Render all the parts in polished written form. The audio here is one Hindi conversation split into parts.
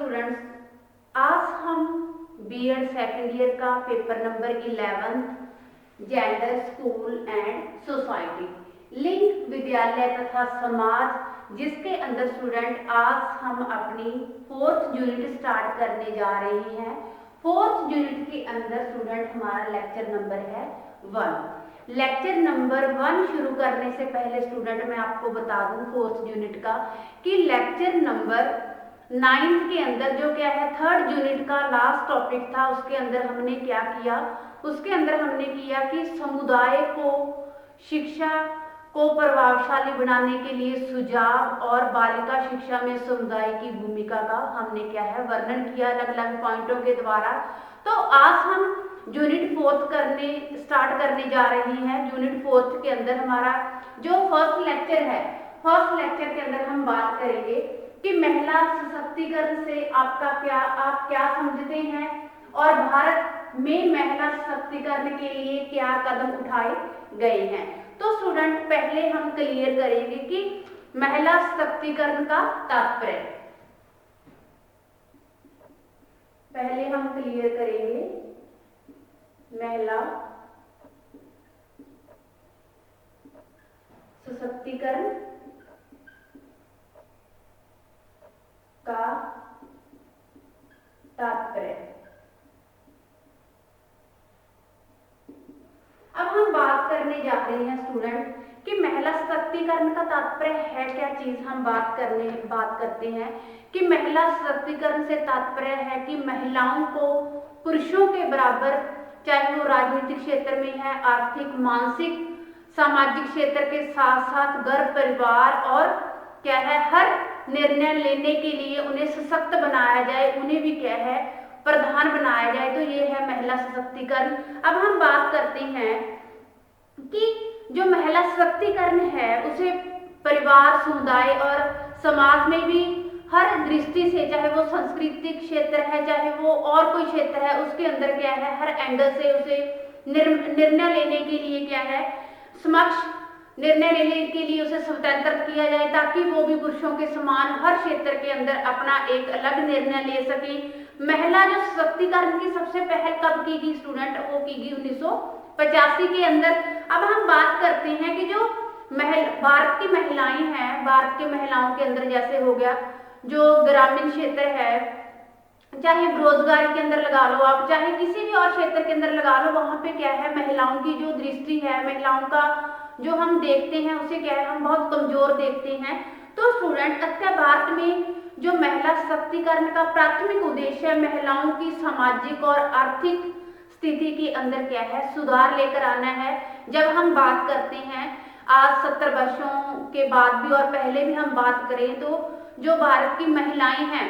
स्टूडेंट्स, आज हम बीएड सेकेंड ईयर का paper number 11 gender school and society लिंग विद्यालय तथा समाज जिसके अंदर स्टूडेंट आज हम अपनी 4th यूनिट स्टार्ट करने जा रहे हैं। 4th यूनिट के अंदर स्टूडेंट हमारा लेक्चर नंबर है 1। लेक्चर नंबर 1 शुरू करने से पहले स्टूडेंट मैं आपको बता दूं 4th यूनिट का कि लेक्चर नंबर 9th के अंदर जो क्या है 3rd यूनिट का लास्ट टॉपिक था, उसके अंदर हमने क्या किया, उसके अंदर हमने किया कि समुदाय को शिक्षा को प्रभावशाली बनाने के लिए सुझाव और बालिका शिक्षा में समुदाय की भूमिका का हमने क्या है वर्णन किया अलग अलग पॉइंटों के द्वारा। तो आज हम यूनिट 4th स्टार्ट करने जा रहे हैं। यूनिट 4th के अंदर हमारा जो फर्स्ट लेक्चर है, फर्स्ट लेक्चर के अंदर हम बात करेंगे कि महिला सशक्तिकरण से आप क्या समझते हैं और भारत में महिला सशक्तिकरण के लिए क्या कदम उठाए गए हैं। तो स्टूडेंट पहले हम क्लियर करेंगे कि महिला सशक्तिकरण का तात्पर्य, पहले हम क्लियर करेंगे महिला सशक्तिकरण का तात्पर्य। अब हम बात करने जा रहे हैं स्टूडेंट कि महिला सशक्तिकरण का तात्पर्य है क्या चीज। हम बात करते हैं कि महिला सशक्तिकरण से तात्पर्य है कि महिलाओं को पुरुषों के बराबर, चाहे वो राजनीतिक क्षेत्र में है, आर्थिक, मानसिक, सामाजिक क्षेत्र के साथ साथ घर परिवार और क्या है हर निर्णय लेने के लिए उन्हें सशक्त बनाया जाए, उन्हें भी क्या है प्रधान बनाया जाए। तो ये है महिला सशक्तिकरण। अब हम बात करते हैं कि जो महिला सशक्तिकरण है उसे परिवार, समुदाय और समाज में भी हर दृष्टि से, चाहे वो सांस्कृतिक क्षेत्र है, चाहे वो और कोई क्षेत्र है, उसके अंदर क्या है हर एंगल से उसे निर्णय लेने के लिए क्या है समक्ष निर्णय लेने के लिए उसे स्वतंत्र किया जाए, ताकि वो भी पुरुषों के समान हर क्षेत्र के अंदर अपना एक अलग निर्णय ले सके। महिला जो सशक्तिकरण की सबसे पहल कब की गई स्टूडेंट, वो की गई 1985 के अंदर। अब हम बात करते हैं कि जो भारत की महिलाएं हैं, भारत की महिलाओं के अंदर जैसे हो गया जो ग्रामीण क्षेत्र है, चाहे रोजगार के अंदर लगा लो आप, चाहे किसी भी और क्षेत्र के अंदर लगा लो, वहां पे क्या है महिलाओं की जो दृष्टि है, महिलाओं का जो हम देखते हैं उसे क्या है हम बहुत कमजोर देखते हैं। तो स्टूडेंट अत्य भारत में जो महिला सशक्तिकरण का प्राथमिक उद्देश्य है महिलाओं की सामाजिक और आर्थिक स्थिति के अंदर क्या है सुधार लेकर आना है। जब हम बात करते हैं आज 70 वर्षों के बाद भी और पहले भी हम बात करें तो जो भारत की महिलाएं हैं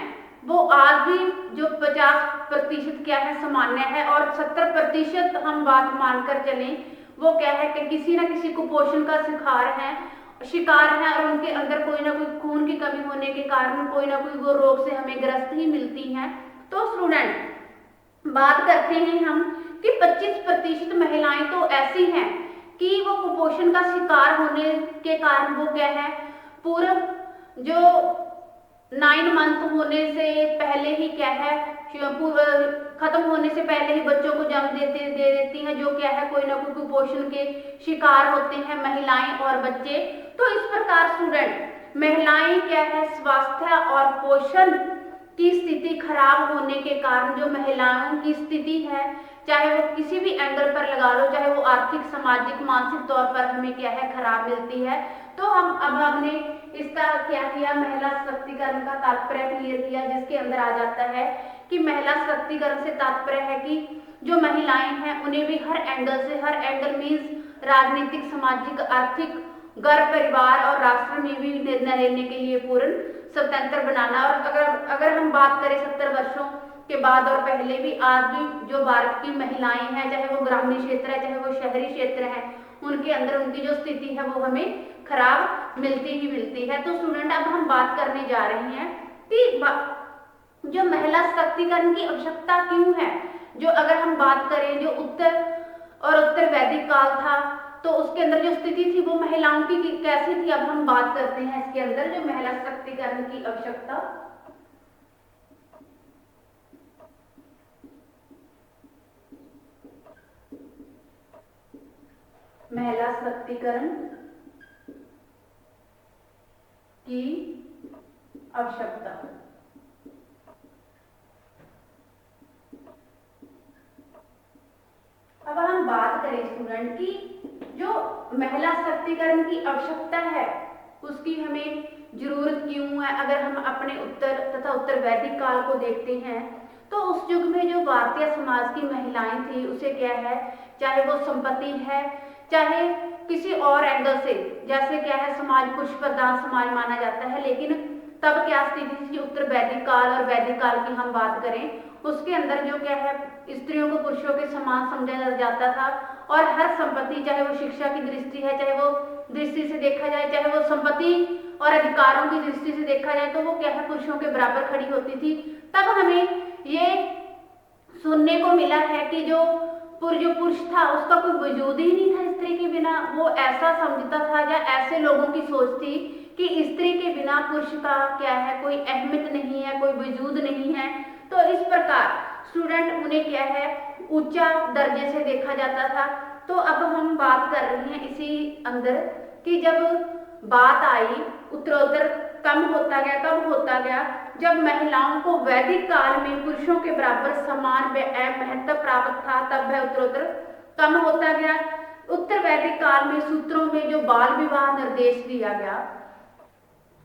वो आज भी जो 50% क्या है सामान्य है और 70% हम बात मानकर चलें वो क्या है कि किसी न किसी कुपोषण का शिकार है और उनके अंदर कोई ना कोई खून की कमी होने के कारण कोई ना कोई वो रोग से हमें ग्रस्त ही मिलती हैं। तो स्टूडेंट बात करते हैं हम कि 25% महिलाएं तो ऐसी हैं कि वो कुपोषण का शिकार होने के कारण वो क्या है पूर्व जो 9 मंथ होने से पहले ही क्या है खत्म होने से पहले ही बच्चों को जन्म दे देती हैं, जो क्या है कोई ना कोई कुपोषण के शिकार होते हैं महिलाएं और बच्चे। तो इस प्रकार स्टूडेंट महिलाएं क्या है स्वास्थ्य और पोषण की स्थिति खराब होने के कारण जो महिलाओं की स्थिति है, चाहे वो किसी भी एंगल पर लगा लो, चाहे वो आर्थिक, सामाजिक, मानसिक तौर पर हमें क्या है खराब मिलती है। तो हमने इसका क्या किया महिला सशक्तिकरण का तात्पर्य क्लियर किया, जिसके अंदर आ जाता है कि महिला सशक्तिकरण से तात्पर्य है कि जो महिलाएं हैं उन्हें भी हर एंगल मीन्स राजनीतिक, सामाजिक, आर्थिक, घर परिवार और राष्ट्र में भी निर्णय लेने के लिए पूर्ण स्वतंत्र बनाना। और अगर हम बात करें 70 वर्षों के बाद और पहले भी आज भी जो भारत की महिलाएं हैं, चाहे वो ग्रामीण क्षेत्र है चाहे वो शहरी क्षेत्र है, उनके अंदर उनकी जो स्थिति है वो हमें खराब मिलती है। तो स्टूडेंट अब हम बात करने जा रहे हैं कि जो महिला सशक्तिकरण की आवश्यकता क्यों है। जो अगर हम बात करें जो उत्तर वैदिक काल था तो उसके अंदर जो स्थिति थी वो महिलाओं की कैसी थी। अब हम बात करते हैं इसके अंदर जो महिला सशक्तिकरण की आवश्यकता महिला सशक्तिकरण की आवश्यकता। अब हम बात करें स्टूडेंट की जो महिला सशक्तिकरण की आवश्यकता है उसकी हमें जरूरत क्यों है। अगर हम अपने उत्तर तथा उत्तर वैदिक काल को देखते हैं तो उस युग में जो भारतीय समाज की महिलाएं थी उसे क्या है, चाहे वो संपत्ति है चाहे किसी और एंगल से, जैसे क्या है समाज पुरुष प्रधान समाज माना जाता है, लेकिन तब क्या स्थिति थी उत्तर वैदिक काल और वैदिक काल की हम बात करें उसके अंदर जो क्या है स्त्रियों को पुरुषों के समान समझा जाता था और हर संपत्ति, चाहे वो शिक्षा की दृष्टि है, चाहे वो दृष्टि से देखा जाए, चाहे वो संपत्ति और अधिकारों की दृष्टि से देखा जाए तो वो क्या है पुरुषों के बराबर खड़ी होती थी। तब हमें ये सुनने को मिला है कि जो पुरुष था उसका कोई वजूद ही नहीं था स्त्री के बिना। वो ऐसा समझता था या ऐसे लोगों की सोच थी कि स्त्री के बिना पुरुष का क्या है कोई अहमियत नहीं है, कोई वजूद नहीं है। तो इस प्रकार स्टूडेंट उन्हें क्या है ऊंचा दर्जे से देखा जाता था। तो अब हम बात कर रहे हैं इसी अंदर कि जब बात आई उत्तरोत्तर कम होता गया, कब होता गया जब महिलाओं को वैदिक काल में पुरुषों के बराबर समान महत्व प्राप्त था, तब वह उत्तरोत्तर कम होता गया। उत्तर वैदिक काल में सूत्रों में जो बाल विवाह निर्देश दिया गया,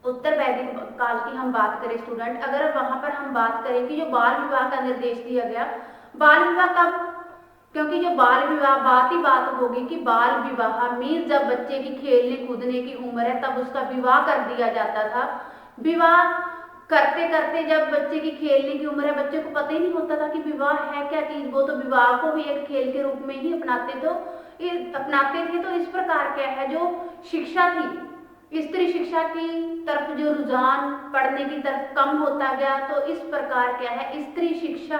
उत्तर वैदिक काल की हम बात करें स्टूडेंट, अगर वहां पर हम बात करें कि जो बाल विवाह का निर्देश दिया गया, बाल विवाह कब, क्योंकि जो बाल विवाह बात ही बात होगी कि बाल विवाह मीन्स जब बच्चे की खेलने कूदने की उम्र है तब उसका विवाह कर दिया जाता था। विवाह करते करते जब बच्चे की खेलने की उम्र है, बच्चे को पता ही नहीं होता था कि विवाह है क्या चीज, वो तो विवाह को भी एक खेल के रूप में ही अपनाते थे। तो इस प्रकार क्या है जो शिक्षा थी स्त्री शिक्षा की तरफ जो रुझान पढ़ने की तरफ कम होता गया, तो इस प्रकार क्या है स्त्री शिक्षा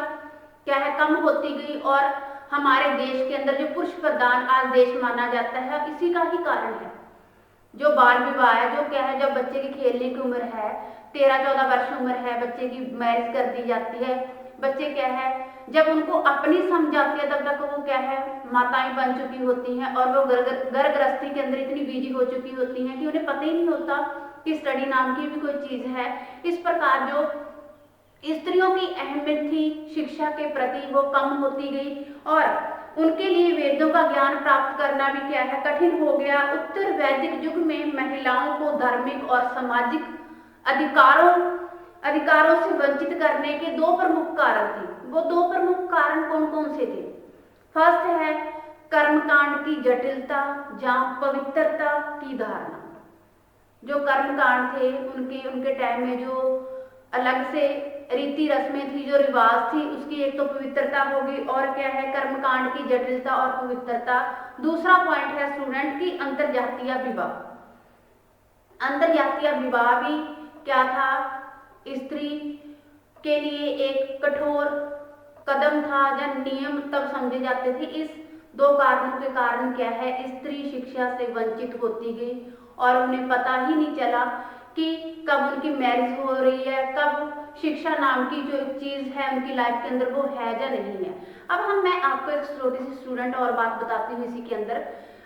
क्या है कम होती गई और हमारे देश के अंदर जो पुरुष प्रधान आज देश माना जाता है इसी का ही कारण है। जो बाल विवाह है जो क्या है जब बच्चे की खेलने की उम्र है 13-14 वर्ष उम्र है, बच्चे की मैरिज कर दी जाती है। बच्चे क्या है जब उनको अपनी समझ आती है तब तक वो क्या है माताएं बन चुकी होती हैं और वो घर गृहस्थी के अंदर इतनी बिजी हो चुकी होती हैं कि उन्हें पता ही नहीं होता कि स्टडी नाम की भी कोई चीज है। इस प्रकार जो स्त्रियों की अहमियत थी शिक्षा के प्रति वो कम होती गई और उनके लिए वेदों का ज्ञान प्राप्त करना भी क्या है कठिन हो गया। उत्तर वैदिक युग में महिलाओं को धार्मिक और सामाजिक अधिकारों से वंचित करने के दो प्रमुख कारण थे। वो दो प्रमुख कारण कौन कौन से थे? फर्स्ट है कर्मकांड की जटिलता या पवित्रता की धारणा। जो कर्मकांड थे उनके टाइम में जो अलग से रीति रस्में थी, जो रिवाज थी, उसकी एक तो पवित्रता होगी और क्या है कर्मकांड की जटिलता और पवित्रता। दूसरा पॉइंट है स्टूडेंट की अंतरजातीय विवाह। अंतरजातीय विवाह भी क्या था स्त्री के लिए एक कठोर कदम था या नियम तब समझे जाते थे। इस दो कारणों के कारण क्या है स्त्री शिक्षा से वंचित होती गई और उन्हें पता ही नहीं चला कि कब उनकी मैरिज हो रही है, कब शिक्षा नाम की जो चीज है उनकी लाइफ के अंदर वो है या नहीं है। अब मैं आपको एक छोटी सी स्टूडेंट और बात बताती हूँ इसी के अंदर।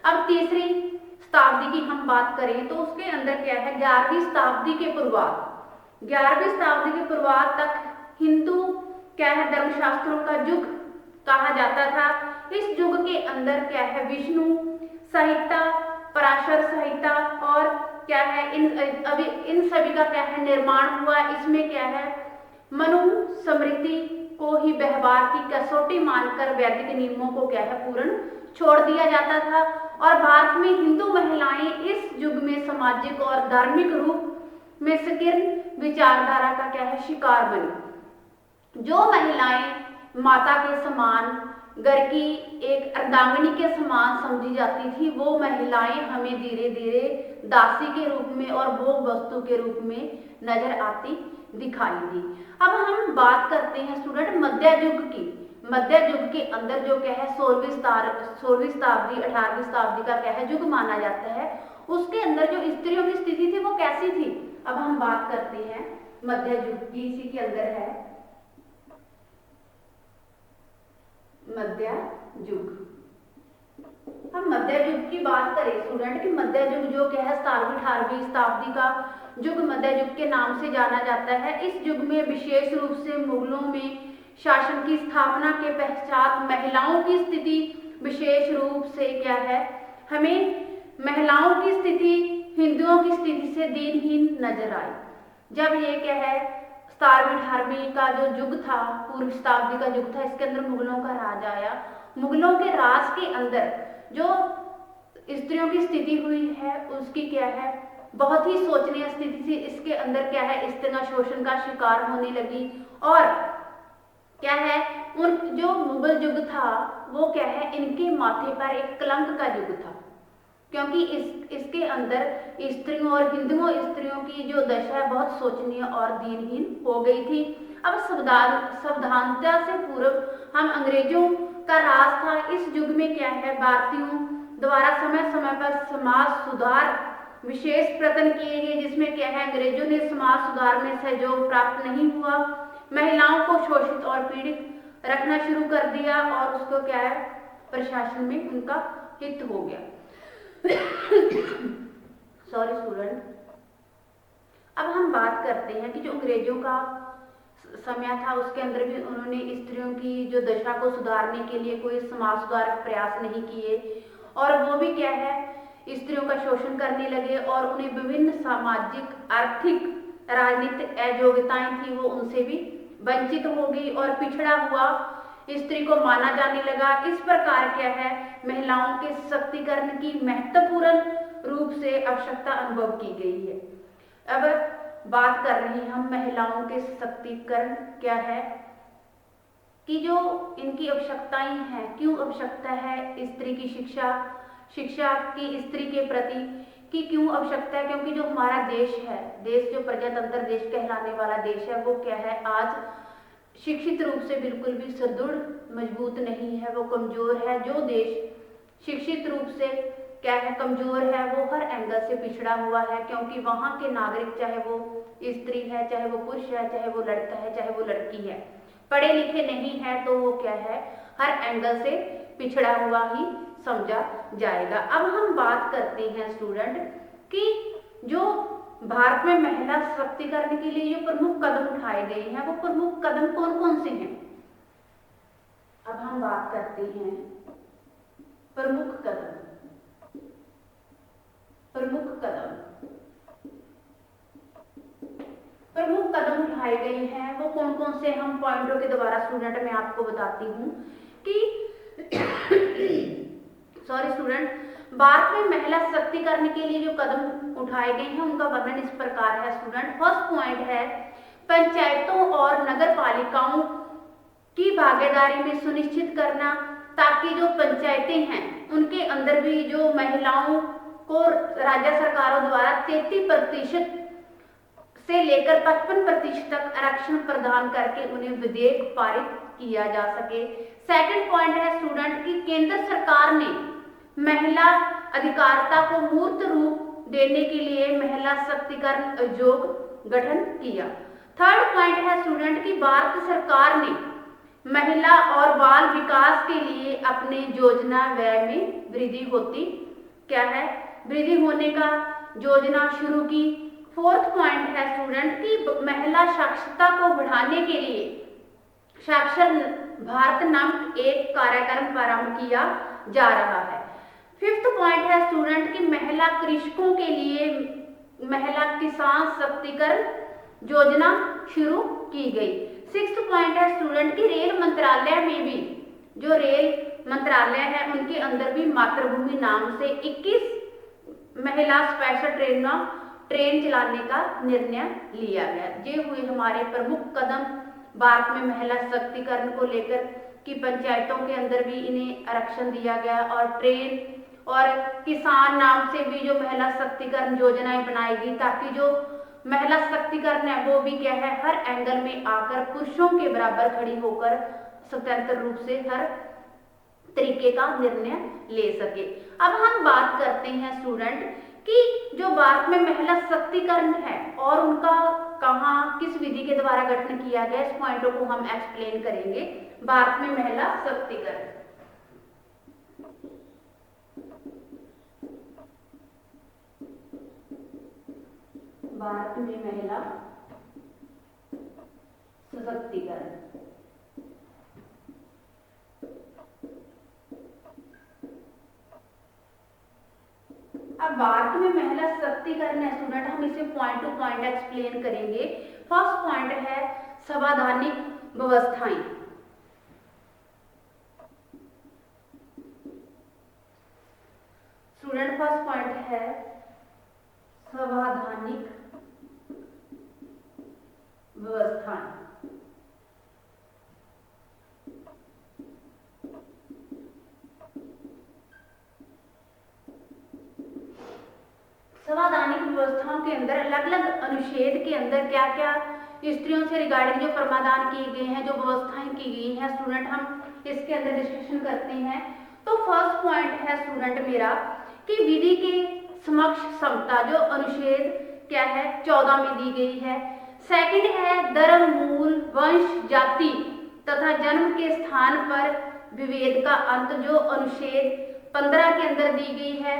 अब तीसरी शताब्दी की हम बात करें तो उसके अंदर क्या है 11वीं शताब्दी के पूर्वार्ध तक हिंदू क्या है धर्मशास्त्रों का युग कहा जाता था। इस युग के अंदर क्या है विष्णु संहिता, पराशर संहिता और क्या है इन सभी का क्या है निर्माण हुआ। इसमें क्या है मनु स्मृति को ही व्यवहार की कसौटी मानकर वैदिक नियमों को क्या है पूर्ण छोड़ दिया जाता था और भारत में हिंदू महिलाएं इस युग में सामाजिक और धार्मिक रूप में संकीर्ण विचारधारा का क्या है शिकार बनी। जो महिलाएं माता के समान घर की एक अर्धांगिनी के समान समझी जाती थी वो महिलाएं हमें धीरे धीरे दासी के रूप में और भोग वस्तु के रूप में नजर आती दिखाई दी। अब हम बात करते हैं स्टूडेंट मध्य युग की। मध्य युग के अंदर जो क्या है 16वीं शताब्दी 18वीं शताब्दी का क्या है युग माना जाता है। उसके अंदर जो स्त्रियों की स्थिति थी वो कैसी थी? अब हम बात करते हैं मध्य युग की। इसी के अंदर है मध्य युग। हम मध्य युग की बात करें स्टूडेंट कि मध्य युग जो क्या है 17वीं 18वीं शताब्दी का युग मध्य युग के नाम से जाना जाता है। इस युग में विशेष रूप से मुगलों में शासन की स्थापना के पश्चात महिलाओं की स्थिति विशेष रूप से क्या है, हमें महिलाओं की स्थिति हिंदुओं की स्थिति से दीनहीन नजर आई। जब ये क्या है 17वीं 18वीं का जो युग था, पूर्व शताब्दी का युग था, इसके अंदर मुगलों का राज आया। मुगलों के राज के अंदर जो स्त्रियों की स्थिति हुई है उसकी क्या है, बहुत ही शोचनीय स्थिति थी। इसके अंदर क्या है, स्त्रियां शोषण का शिकार होने लगी और क्या है, उन जो मुगल युग था वो क्या है, इनके माथे पर एक कलंक का युग था, क्योंकि इसके अंदर स्त्रियों और हिंदुओं स्त्रियों की जो दशा है बहुत शोचनीय और दीनहीन हो गई थी। अब सावधानता से पूर्व हम अंग्रेजों का राज था। इस युग में क्या है, भारतीयों द्वारा समय समय पर समाज सुधार विशेष प्रयत्न किए गए, जिसमें क्या है अंग्रेजों ने समाज सुधार में सहयोग प्राप्त नहीं हुआ, महिलाओं को शोषित और पीड़ित रखना शुरू कर दिया और उसको क्या है प्रशासन में उनका हित हो गया। Sorry student. अब हम बात करते हैं कि जो अंग्रेजों का समय था उसके अंदर भी उन्होंने स्त्रियों की जो दशा को सुधारने के लिए कोई समाज सुधार प्रयास नहीं किए और वो भी क्या है स्त्रियों का शोषण करने लगे और उन्हें विभिन्न सामाजिक आर्थिक राजनीतिक अयोग्यताएं थी वो उनसे भी वंचित हो गई और पिछड़ा हुआ स्त्री को माना जाने लगा। इस प्रकार क्या है महिलाओं के सशक्तिकरण की महत्वपूर्ण रूप से आवश्यकता अनुभव की गई है। अब बात कर रहे हैं हम महिलाओं के सशक्तिकरण क्या है कि जो इनकी आवश्यकताएं हैं, क्यों आवश्यकता है स्त्री की शिक्षा की स्त्री के प्रति की क्यों आवश्यकता है, क्योंकि जो हमारा देश है, देश जो प्रजातंत्र देश कहलाने वाला देश है वो क्या है आज शिक्षित रूप से बिल्कुल भी सुदृढ़ मजबूत नहीं है, वो कमजोर है। जो देश शिक्षित रूप से क्या है कमजोर है वो हर एंगल से पिछड़ा हुआ है, क्योंकि वहाँ के नागरिक चाहे वो स्त्री है, चाहे वो पुरुष है, चाहे वो लड़का है, चाहे वो लड़की है, पढ़े लिखे नहीं है तो वो क्या है हर एंगल से पिछड़ा हुआ ही समझा जाएगा। अब हम बात करते हैं स्टूडेंट कि जो भारत में महिला सशक्तिकरण के लिए जो प्रमुख कदम उठाए गए हैं वो प्रमुख कदम कौन कौन से हैं। अब हम बात करते हैं प्रमुख कदम उठाए गए हैं वो कौन कौन से, हम पॉइंटों के द्वारा स्टूडेंट मैं आपको बताती हूँ कि सॉरी स्टूडेंट, भारत में महिला सशक्तिकरण के लिए जो कदम उठाए गए हैं उनका वर्णन इस प्रकार है स्टूडेंट। फर्स्ट पॉइंट है पंचायतों और नगर पालिकाओं की भागीदारी में सुनिश्चित करना, ताकि जो पंचायतें हैं उनके अंदर भी जो महिलाओं को राज्य सरकारों द्वारा 33% से लेकर 55% तक आरक्षण प्रदान करके उन्हें विधेयक पारित किया जा सके। सेकंड पॉइंट है स्टूडेंट कि केंद्र सरकार ने महिला अधिकारिता को मूर्त रूप देने के लिए महिला सशक्तिकरण आयोग गठन किया। थर्ड पॉइंट है स्टूडेंट कि भारत सरकार ने महिला और बाल विकास के लिए अपने योजना व्यय में वृद्धि होने का योजना शुरू की। फोर्थ पॉइंट है स्टूडेंट कि महिला साक्षरता को बढ़ाने के लिए साक्षर भारत नामक एक कार्यक्रम प्रारंभ किया जा रहा है। फिफ्थ पॉइंट है स्टूडेंट कि महिला कृषकों के लिए महिला किसान सशक्तिकरण योजना शुरू की गई। सिक्स्थ पॉइंट है स्टूडेंट कि रेल मंत्रालय में भी जो रेल मंत्रालय है उनके अंदर भी मातृभूमि नाम से 21 महिला स्पेशल ट्रेन चलाने का निर्णय लिया गया। ये हुए हमारे प्रमुख कदम भारत में महिला सशक्तिकरण को लेकर कि पंचायतों के अंदर भी इन्हें आरक्षण दिया गया और ट्रेन और किसान नाम से भी जो महिला सशक्तिकरण योजनाएं बनाई गई, ताकि जो महिला सशक्तिकरण है वो भी क्या है हर एंगल में आकर पुरुषों के बराबर खड़ी होकर स्वतंत्र रूप से हर तरीके का निर्णय ले सके। अब हम बात करते हैं स्टूडेंट कि जो भारत में महिला सशक्तिकरण है और उनका कहाँ किस विधि के द्वारा गठन किया गया, इस पॉइंटों को हम एक्सप्लेन करेंगे। भारत में महिला सशक्तिकरण भारत में महिला सशक्तिकरण। अब भारत में महिला सशक्तिकरण है स्टूडेंट, हम इसे पॉइंट टू पॉइंट एक्सप्लेन करेंगे। फर्स्ट पॉइंट है संवैधानिक व्यवस्थाएं। स्टूडेंट फर्स्ट पॉइंट है संवैधानिक व्यवस्थाएं। संवैधानिक व्यवस्थाओं के अंदर अलग अलग अनुच्छेद के अंदर क्या क्या स्त्रियों से रिगार्डिंग जो प्रावधान किए गए हैं, जो व्यवस्थाएं की गई हैं स्टूडेंट, हम इसके अंदर डिस्कशन करते हैं। तो फर्स्ट पॉइंट है स्टूडेंट मेरा कि विधि के समक्ष समता, जो अनुच्छेद क्या है 14 में दी गई है। सेकंड है धर्म, मूल, वंश, जाति तथा जन्म के स्थान पर विभेद का अंत, जो अनुच्छेद 15 के अंदर दी गई है।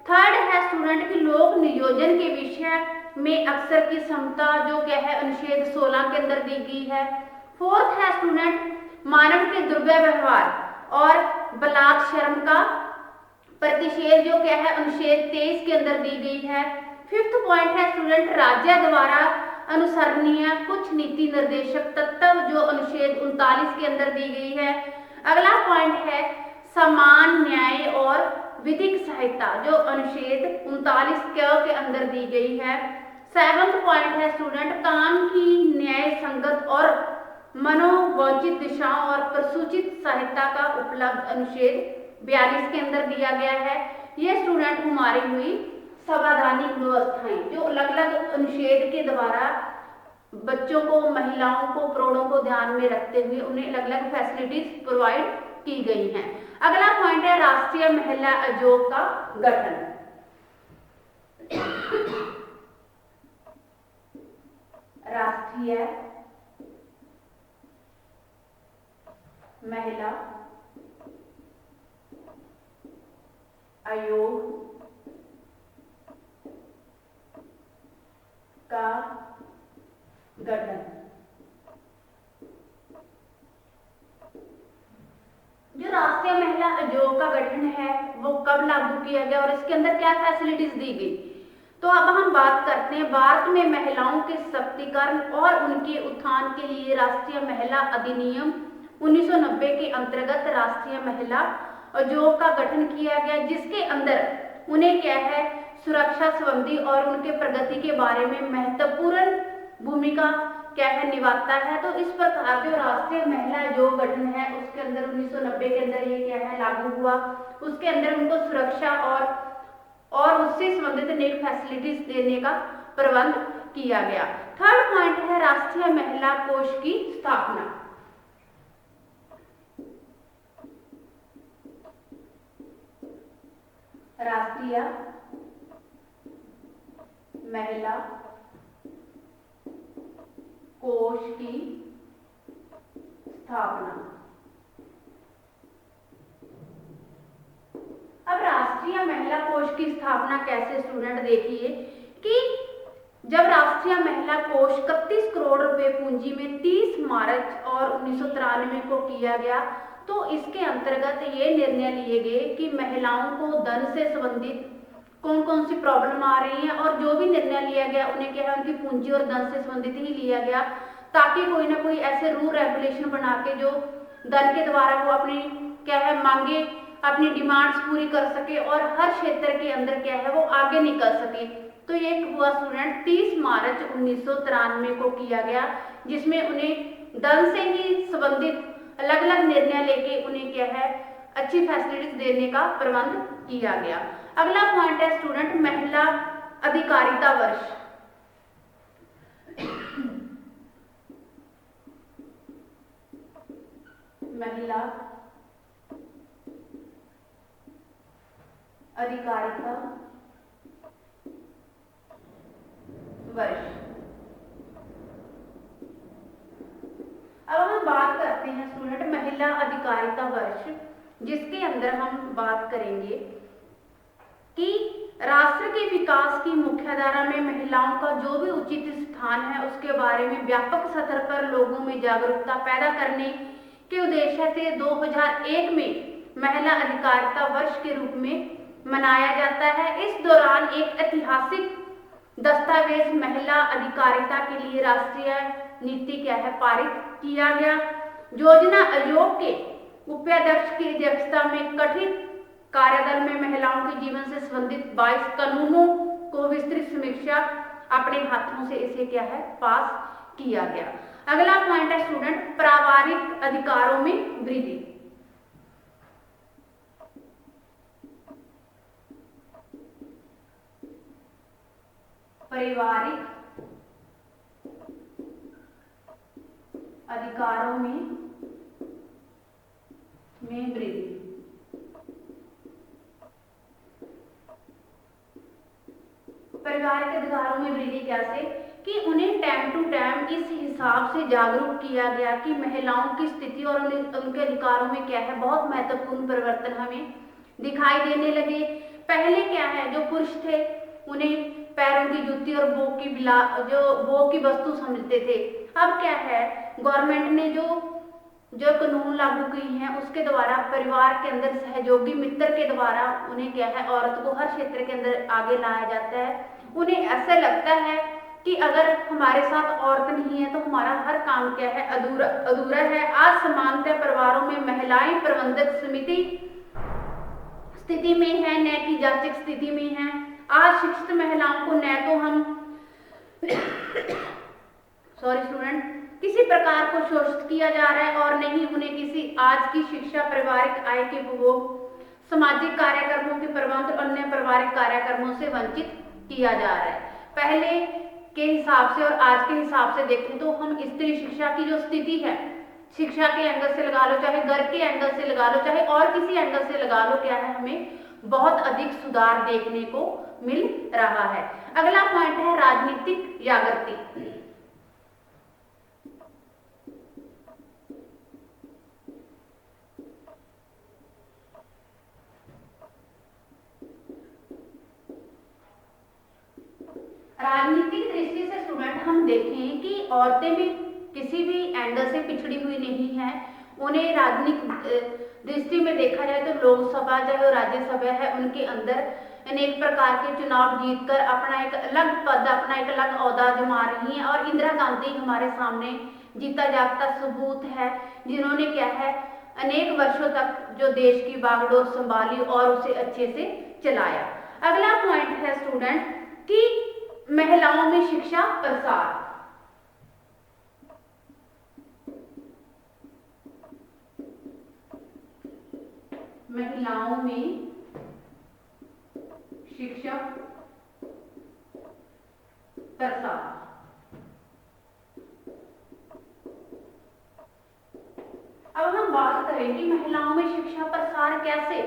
थर्ड है स्टूडेंट कि लोक नियोजन के विषय में अक्सर की समता, जो क्या है अनुच्छेद 16 के अंदर दी गई है। फोर्थ है स्टूडेंट मानव के दुर्व्यवहार और बलात्कार का प्रतिषेध, जो क्या है अनुच्छेद 23 के अंदर दी गई है। फिफ्थ पॉइंट है स्टूडेंट राज्य द्वारा अनुसरणीय कुछ नीति निर्देशक तत्व, जो अनुच्छेद 39 के अंदर दी गई है। अगला पॉइंट है समान न्याय और विधिक सहायता, जो अनुच्छेद 39 के अंदर दी गई है। सेवंथ पॉइंट है स्टूडेंट काम की न्याय संगत और मनोवांछित दिशाओं और प्रसूचित सहायता का उपलब्ध, अनुच्छेद 42 के अंदर दिया गया है। ये स्टूडेंट हमारी हुई संवैधानिक व्यवस्थाएं, जो अलग अलग अनुच्छेद के द्वारा बच्चों को, महिलाओं को, प्रौढ़ों को ध्यान में रखते हुए उन्हें अलग अलग फैसिलिटीज प्रोवाइड की गई हैं। अगला पॉइंट है राष्ट्रीय महिला आयोग का गठन। राष्ट्रीय महिला आयोग का गठन। जो राष्ट्रीय महिला आयोग का गठन है वो कब लागू किया गया और इसके अंदर क्या फैसिलिटीज दी गई, तो अब हम बात करते हैं भारत में महिलाओं के सशक्तिकरण और उनके उत्थान के लिए राष्ट्रीय महिला अधिनियम 1990 के अंतर्गत राष्ट्रीय महिला आयोग का गठन किया गया, जिसके अंदर उन्हें क्या है सुरक्षा संबंधी और उनके प्रगति के बारे में महत्वपूर्ण भूमिका क्या है निभाता है। तो इस प्रकार जो राष्ट्रीय महिला आयोग गठन है उसके अंदर 1990 के अंदर ये क्या है लागू हुआ। उसके अंदर उनको सुरक्षा और उससे संबंधित अनेक फैसिलिटीज देने का प्रबंध किया गया। थर्ड पॉइंट है राष्ट्रीय महिला कोष की स्थापना। राष्ट्रीय महिला कोष की स्थापना। अब राष्ट्रीय महिला कोष की स्थापना कैसे स्टूडेंट, देखिए कि जब राष्ट्रीय महिला कोष 31 करोड़ रुपए पूंजी में 30 मार्च और 1993 को किया गया, तो इसके अंतर्गत ये निर्णय लिए गए कि महिलाओं को धन से संबंधित कौन कौन सी प्रॉब्लम आ रही है और जो भी निर्णय लिया गया उन्हें क्या है उनकी पूंजी और धन से संबंधित ही लिया गया, ताकि कोई ना कोई ऐसे रूल रेगुलेशन बना के जो धन के द्वारा वो अपनी क्या है मांगे, अपनी डिमांड्स पूरी कर सके और हर क्षेत्र के अंदर क्या है वो आगे निकल सके। तो ये हुआ स्टूडेंट 30 मार्च 1993 को किया गया, जिसमें उन्हें धन से ही संबंधित अलग अलग निर्णय लेके उन्हें क्या है अच्छी फैसिलिटीज देने का प्रबंध किया गया। अगला पॉइंट है स्टूडेंट महिला अधिकारिता वर्ष। महिला अधिकारिता वर्ष। अब हम बात करते हैं स्टूडेंट महिला अधिकारिता वर्ष, जिसके अंदर हम बात करेंगे कि राष्ट्र के विकास की मुख्यधारा में महिलाओं का जो भी उचित स्थान है उसके बारे में व्यापक स्तर पर लोगों में जागरूकता पैदा करने के उद्देश्य से 2001 में महिला अधिकारिता वर्ष के रूप में मनाया जाता है। इस दौरान एक ऐतिहासिक दस्तावेज महिला अधिकारिता के लिए राष्ट्रीय नीति क्या है पारित किया गया। योजना आयोग के उपाध्यक्ष की अध्यक्षता में गठित कार्यदल में महिलाओं के जीवन से संबंधित 22 कानूनों को विस्तृत समीक्षा अपने हाथों से इसे क्या है पास किया गया। अगला पॉइंट है स्टूडेंट, पारिवारिक अधिकारों में वृद्धि। पारिवारिक अधिकारों में वृद्धि। पारिवारिक अधिकारों में वृद्धि कैसे कि उन्हें टाइम टू टाइम इस हिसाब से जागरूक किया गया कि महिलाओं की स्थिति और उनके अधिकारों में क्या है बहुत महत्वपूर्ण परिवर्तन हमें दिखाई देने लगे। पहले क्या है जो पुरुष थे उन्हें पैरों की जूती और भोग की वस्तु समझते थे। अब क्या है गवर्नमेंट ने जो कानून लागू की हैं उसके द्वारा परिवार के अंदर सहयोगी मित्र के द्वारा उन्हें क्या है औरत को हर क्षेत्र के अंदर आगे लाया जाता है। उन्हें ऐसा लगता है कि अगर हमारे साथ औरत नहीं है तो हमारा हर काम क्या है अधूरा है। आज समानता परिवारों में महिलाएं प्रबंधक समिति स्थिति में है न कि जांचक स्थिति में है। आज शिक्षित महिलाओं को न तो हम किसी प्रकार को शोषित किया जा रहा है और नहीं उन्हें किसी आज की शिक्षा पारिवारिक आय के उपभोग सामाजिक कार्यक्रमों के प्रबंध और अन्य पारिवारिक कार्यक्रमों से वंचित किया जा रहा है। पहले के हिसाब से और आज के हिसाब से देखें तो हम स्त्री शिक्षा की जो स्थिति है शिक्षा के एंगल से लगा लो चाहे घर के एंगल से लगा लो चाहे और किसी एंगल से लगा लो क्या है हमें बहुत अधिक सुधार देखने को मिल रहा है। अगला पॉइंट है राजनीतिक जागृति। राजनीतिक दृष्टि से स्टूडेंट हम देखें कि औरतें भी किसी भी एंगल से पिछड़ी हुई नहीं है। उन्हें राजनीतिक दृष्टि में देखा जाए तो लोकसभा चाहे राज्यसभा है उनके अंदर अनेक प्रकार के चुनाव जीतकर अपना एक अलग पद अपना एक अलग ओहदा जमा रही हैं। और इंदिरा गांधी हमारे सामने जीता जागता सबूत है जिन्होंने क्या है अनेक वर्षों तक जो देश की बागडोर संभाली और उसे अच्छे से चलाया। अगला पॉइंट है स्टूडेंट कि महिलाओं में शिक्षा प्रसार। महिलाओं में शिक्षा प्रसार। अब हम बात करें कि महिलाओं में शिक्षा प्रसार कैसे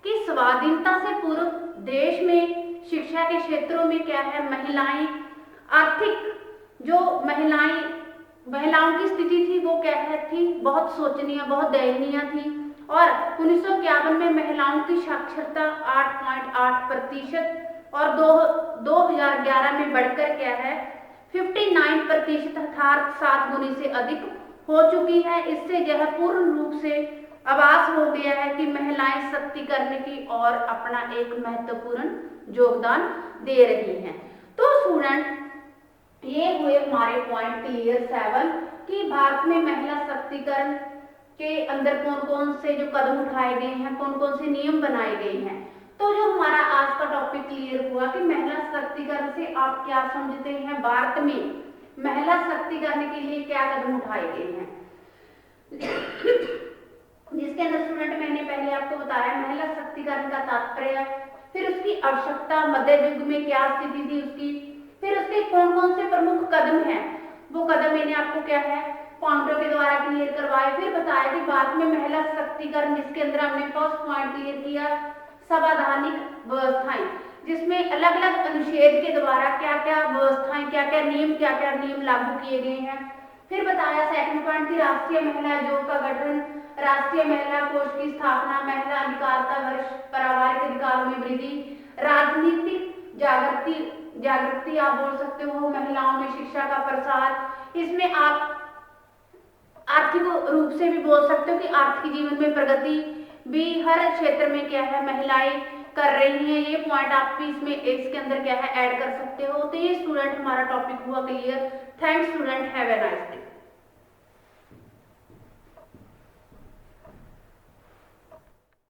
कि स्वाधीनता से पूर्व देश में शिक्षा के क्षेत्रों में क्या है महिलाएं आर्थिक जो महिलाओं की स्थिति थी वो क्या है थी बहुत शोचनीय बहुत दयनीय थी। और 1951 में महिलाओं की साक्षरता 8.8% और 2011 में बढ़कर क्या है 59% अर्थात 7 गुनी से अधिक हो चुकी है। इससे यह पूर्ण रूप से आभास हो गया है कि महिलाएं सशक्तिकरण की ओर अपना एक महत्वपूर्ण योगदान दे रही हैं। तो स्टूडेंट ये हुए हमारे पॉइंट क्लियर 7 कि भारत में महिला सशक्तिकरण के अंदर कौन कौन से जो कदम उठाए गए हैं कौन कौन से नियम बनाए गए हैं। तो जो हमारा आज का टॉपिक क्लियर हुआ कि महिला सशक्तिकरण से आप क्या समझते हैं भारत में महिला सशक्तिकरण के लिए क्या कदम उठाए गए हैं जिसके अंदर स्टूडेंट मैंने पहले आपको बताया महिला सशक्तिकरण का तात्पर्य फिर उसकी आवश्यकता मध्य युग में क्या स्थिति थी उसकी फिर उसके कौन कौन से प्रमुख कदम हैं वो कदम मैंने आपको क्या है पॉइंटों के द्वारा क्लियर करवाए। फिर बताया कि भारत में महिला सशक्तिकरण जिसके अंदर हमने फर्स्ट पॉइंट क्लियर किया संवैधानिक व्यवस्थाएं जिसमें अलग अलग अनुच्छेद के द्वारा क्या क्या व्यवस्थाएं क्या क्या नियम लागू किए गए हैं। फिर बताया सेकंड पॉइंट की राष्ट्रीय महिला आयोग का गठन राष्ट्रीय महिला कोष की स्थापना महिला अधिकारिता वर्ष पारिवारिक अधिकारों में वृद्धि राजनीतिक जागृति जागृति आप बोल सकते हो, महिलाओं में शिक्षा का प्रसार, इसमें आप आर्थिक रूप से भी बोल सकते हो कि आर्थिक जीवन में प्रगति भी हर क्षेत्र में क्या है महिलाएं कर रही हैं। ये पॉइंट आप भी इसमें इसके अंदर क्या है ऐड कर सकते हो। तो ये स्टूडेंट हमारा टॉपिक हुआ clear. Thanks student, have a nice day.